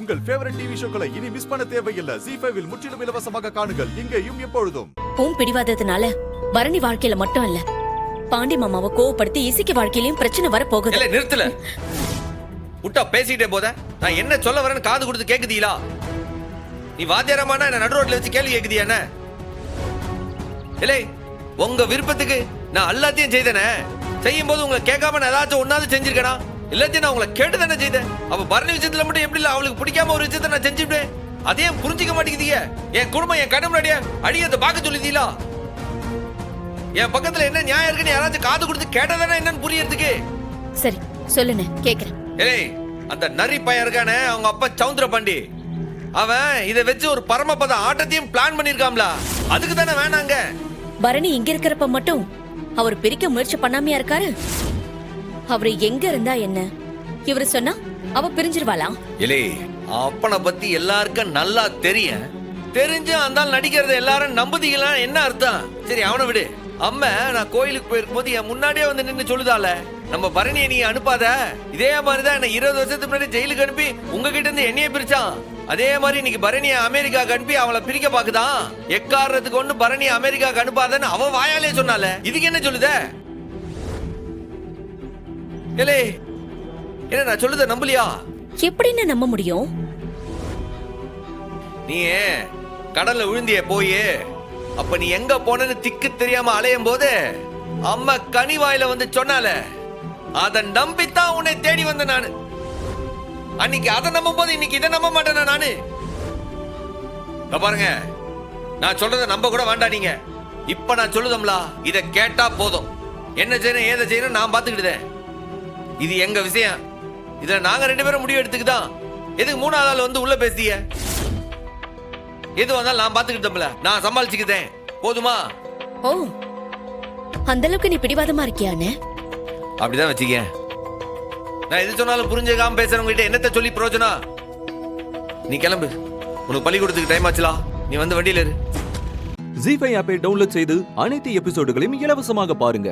உங்கள் favourite TV ஷோக்களை இனி miss பண்ண தேவையில்லை. ZEE5 இல் முற்றிலும் இலவசமாக காணுங்கள். இங்கேயும் எப்பொழுதும். உன் பிடிவாதத்தினால பரணி வாழ்க்கையில மட்டும் இல்ல, பாண்டி மாமாவை கோவப்படுத்தி இசைக்கு வாழ்க்கையிலயும் பிரச்சனை வர போகுது. இல்ல நிறுத்தல. விட்டா பேசிட்டே போத. நான் என்ன சொல்ல வரேன்னு காது கொடுத்து கேக்குதீங்களா? நீ வாத்தியாரமான என்ன நடு ரோட்ல வச்சு கேள்வி கேக்குதியா என்ன? இல்லை, உங்க விருப்பத்துக்கு நான் எல்லாத்தையும் செய்தேனே. செய்யும் போது உங்களை கேட்காம நான் ஏதாச்சும் ஒன்னாவது செஞ்சிருக்கேனா? எல்லாத்தையும் நான் உங்களை கேட்டு தானே செய்தேன். அப்ப பரணி விஷயத்துல மட்டும் எப்படி இல்ல அவளுக்கு பிடிக்காம ஒரு விஷயத்த நான் செஞ்சுட்டேன். அதையும் புரிஞ்சிக்க மாட்டேங்குதீங்க. என் குடும்பம் என் கண்ணு முன்னாடியே அடியத்தை பார்க்க சொல்லிதீங்களா? என் பக்கத்துல என்ன நியாயம் இருக்குன்னு யாராச்சும் காது கொடுத்து கேட்டதானே என்னன்னு புரியறதுக்கு. சரி சொல்லுன்னு கேக்குறேன். ஏய், அந்த நரி பையன் இருக்கானே, அவங்க அப்பா சவுந்தர பாண்டி, அவன் இதை வச்சு ஒரு பரமபத ஆட்டத்தையும் பிளான் பண்ணிருக்காம்ல. அதுக்கு தானே வேணாங்க. பரணி இங்க இருக்கிறப்ப மட்டும் அவர் பிரிக்க முயற்சி பண்ணாமையா இருக்காரு. அவரு எங்க இருந்தா என்ன, இவரு சொன்னா அவ பிரிஞ்சிருவாளா? இலே, அப்பனை பத்தி எல்லாருக்கும் நல்லா தெரியும். தெரிஞ்சு அந்த நடிக்கிறத எல்லாரும் நம்புதீங்களா? என்ன அர்த்தம்? சரி அவனை விடு. அம்மா நான் கோயிலுக்கு போயிருக்கும் போது என் முன்னாடியே வந்து நின்று சொல்லுதால, நம்ம பரணியை நீ அனுப்பாத. இதே மாதிரிதான் என்ன 20 வருஷத்துக்கு முன்னாடி ஜெயிலுக்கு அனுப்பி உங்ககிட்ட இருந்து என்னைய பிரிச்சான். அதே மாதிரி இன்னைக்கு பரணியை அமெரிக்காவுக்கு அனுப்பி அவளை பிரிக்க பாக்குதான். எக்காரணத்துக்கு ஒண்ணு பரணியை அமெரிக்காவுக்கு அனுப்பாதன்னு அவ வாயாலே சொன்னால. இதுக்கு என்ன சொல்லுத? ஏலே, என்ன நான் சொல்லுத நம்பலையா? எப்படின்னு நம்ப முடியும்? நீ கடல்ல விழுந்திய போய் அப்ப நீ எங்க போனன்னு திக்கு தெரியாம அலையும் போது அம்மா கனிவாயில வந்து சொன்னால, அத நம்பித்தான் உன்னை தேடி வந்த நானு. அன்னைக்கு அதை நம்பும் போது இன்னைக்கு இதை நம்ப மாட்டேனா நானு? பாருங்க, நான் சொல்றத நம்ப கூட வேண்டாம் நீங்க. இப்ப நான் சொல்லுதம்ல, இத கேட்டா போதும். என்ன செய்யணும் ஏதை செய்யணும் நான் பாத்துக்கிட்டேன். இது எங்க விஷயம். இதுல நாங்க 2 பேரும் முடிவு எடுத்துக்குதான். எதுக்கு 3ஆவது ஆள் வந்து உள்ள பேசிய? எது வந்தாலும் நான் பாத்துக்கிட்டோம்ல, நான் சமாளிச்சுக்கிட்டேன். போதுமா? ஓ, அந்த அளவுக்கு நீ பிடிவாதமா இருக்கியானே? அப்படிதான் வச்சுக்க. நான் எது சொன்னாலும் புரிஞ்சுக்காம பேசுறவங்க கிட்ட என்னத்த சொல்லி பிரயோஜனம்? நீ கிளம்பு, உனக்கு பள்ளிக்கூடத்துக்கு டைம் ஆச்சுலா. நீ வந்து வண்டியில இரு. ZEE5 ஆப்பை டவுன்லோட் செய்து அனைத்து எபிசோடுகளையும் இலவசமாக பாருங்க.